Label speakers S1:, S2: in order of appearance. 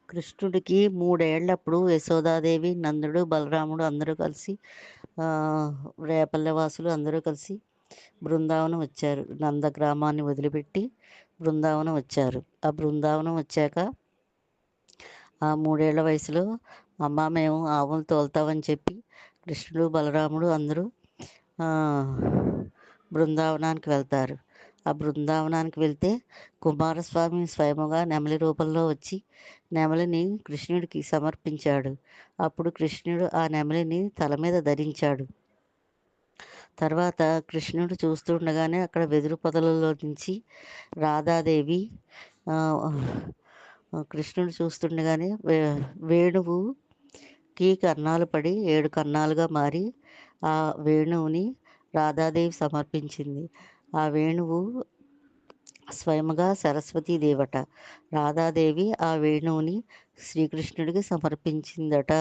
S1: కృష్ణుడికి 3 ఏళ్ళప్పుడు యశోదాదేవి, నందుడు, బలరాముడు అందరూ కలిసి రేపల్లె వాసులు అందరూ కలిసి బృందావనం వచ్చారు. నంద గ్రామాన్ని వదిలిపెట్టి బృందావనం వచ్చారు. ఆ బృందావనం వచ్చాక ఆ 3 ఏళ్ల వయసులో అమ్మ మేము ఆవులు తోలుతామని చెప్పి కృష్ణుడు, బలరాముడు అందరూ బృందావనానికి వెళ్తారు. ఆ బృందావనానికి వెళ్తే కుమారస్వామి స్వయముగా నెమలి రూపంలో వచ్చి నెమలిని కృష్ణుడికి సమర్పించాడు. అప్పుడు కృష్ణుడు ఆ నెమలిని తల మీద ధరించాడు. తర్వాత కృష్ణుడు చూస్తుండగానే అక్కడ వెదురు పొదలలో నుంచి రాధాదేవి కృష్ణుడు చూస్తుండగానే వేణువుకి కన్నాలు పడి 7 కన్నాలుగా మారి ఆ వేణువుని రాధాదేవి సమర్పించింది. ఆ వేణువు స్వయముగా సరస్వతీ దేవట. రాధాదేవి ఆ వేణువుని శ్రీకృష్ణుడికి సమర్పించిందట.